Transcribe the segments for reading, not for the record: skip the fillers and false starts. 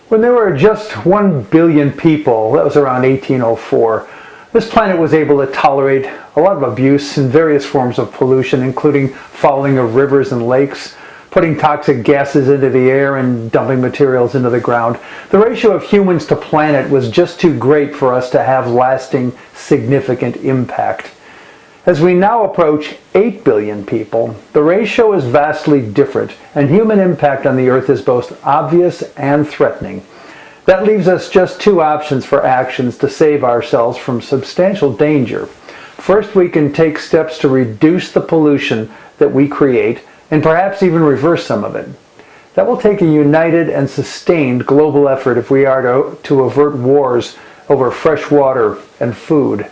When there were just 1 billion people, that was around 1804, this planet was able to tolerate a lot of abuse and various forms of pollution, including fouling of rivers and lakes, putting toxic gases into the air, and dumping materials into the ground. The ratio of humans to planet was just too great for us to have lasting, significant impact. As we now approach 8 billion people, the ratio is vastly different, and human impact on the Earth is both obvious and threatening. That leaves us just two options for actions to save ourselves from substantial danger. First, we can take steps to reduce the pollution that we create, and perhaps even reverse some of it. That will take a united and sustained global effort if we are to avert wars over fresh water and food.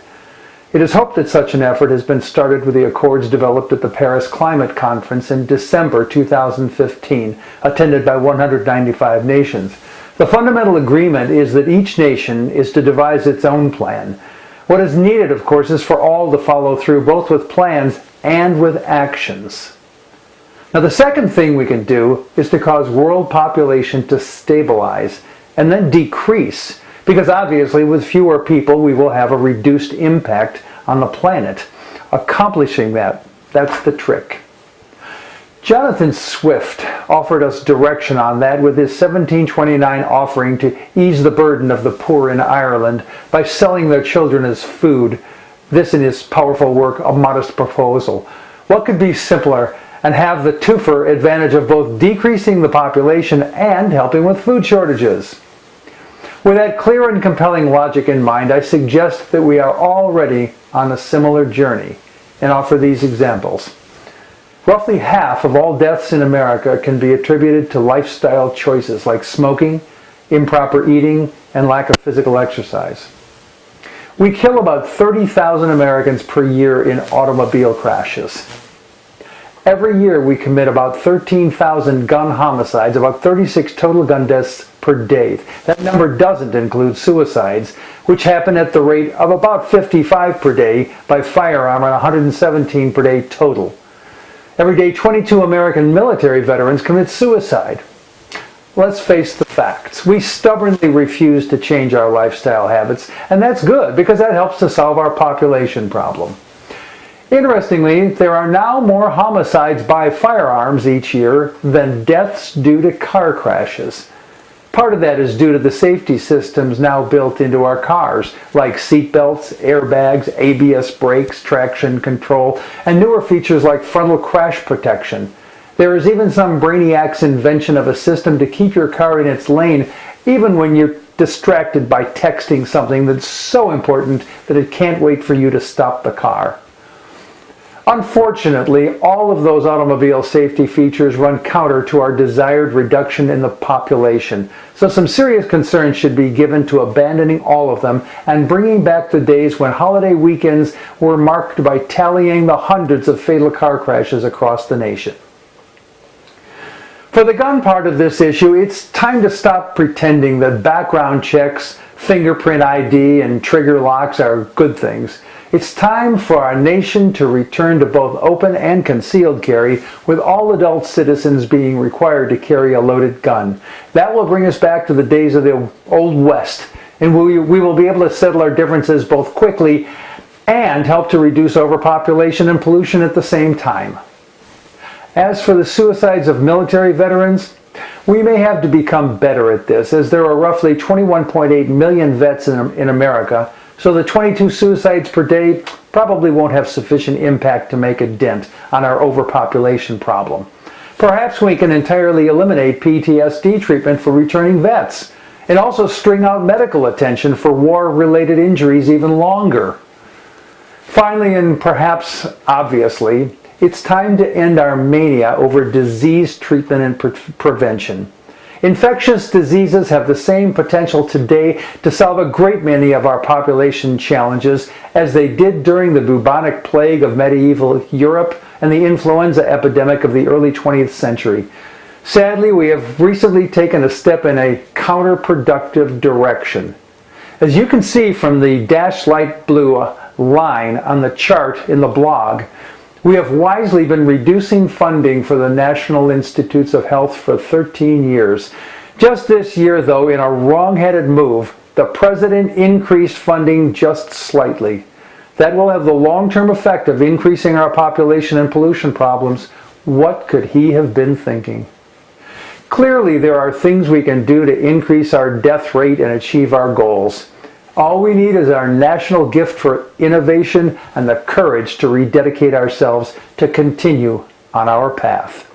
It is hoped that such an effort has been started with the accords developed at the Paris Climate Conference in December 2015, attended by 195 nations. The fundamental agreement is that each nation is to devise its own plan. What is needed, of course, is for all to follow through, both with plans and with actions. Now, the second thing we can do is to cause world population to stabilize and then decrease, because obviously with fewer people we will have a reduced impact on the planet. Accomplishing that's the trick. Jonathan Swift offered us direction on that with his 1729 offering to ease the burden of the poor in Ireland by selling their children as food. This in his powerful work, A Modest Proposal. What could be simpler and have the twofer advantage of both decreasing the population and helping with food shortages? With that clear and compelling logic in mind, I suggest that we are already on a similar journey and offer these examples. Roughly half of all deaths in America can be attributed to lifestyle choices like smoking, improper eating, and lack of physical exercise. We kill about 30,000 Americans per year in automobile crashes. Every year we commit about 13,000 gun homicides, about 36 total gun deaths per day. That number doesn't include suicides, which happen at the rate of about 55 per day by firearm and 117 per day total. Every day, 22 American military veterans commit suicide. Let's face the facts. We stubbornly refuse to change our lifestyle habits, and that's good because that helps to solve our population problem. Interestingly, there are now more homicides by firearms each year than deaths due to car crashes. Part of that is due to the safety systems now built into our cars, like seat belts, airbags, ABS brakes, traction control, and newer features like frontal crash protection. There is even some brainiac's invention of a system to keep your car in its lane, even when you're distracted by texting something that's so important that it can't wait for you to stop the car. Unfortunately, all of those automobile safety features run counter to our desired reduction in the population, so some serious concern should be given to abandoning all of them and bringing back the days when holiday weekends were marked by tallying the hundreds of fatal car crashes across the nation. For the gun part of this issue, it's time to stop pretending that background checks, fingerprint ID, and trigger locks are good things. It's time for our nation to return to both open and concealed carry, with all adult citizens being required to carry a loaded gun. That will bring us back to the days of the Old West, and we will be able to settle our differences both quickly and help to reduce overpopulation and pollution at the same time. As for the suicides of military veterans, we may have to become better at this, as there are roughly 21.8 million vets in America, so the 22 suicides per day probably won't have sufficient impact to make a dent on our overpopulation problem. Perhaps we can entirely eliminate PTSD treatment for returning vets, and also string out medical attention for war-related injuries even longer. Finally, and perhaps obviously, it's time to end our mania over disease treatment and prevention. Infectious diseases have the same potential today to solve a great many of our population challenges as they did during the bubonic plague of medieval Europe and the influenza epidemic of the early 20th century. Sadly, we have recently taken a step in a counterproductive direction. As you can see from the dashed light blue line on the chart in the blog, we have wisely been reducing funding for the National Institutes of Health for 13 years. Just this year, though, in a wrong-headed move, the president increased funding just slightly. That will have the long-term effect of increasing our population and pollution problems. What could he have been thinking? Clearly, there are things we can do to increase our death rate and achieve our goals. All we need is our national gift for innovation and the courage to rededicate ourselves to continue on our path.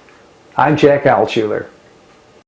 I'm Jack Altshuler.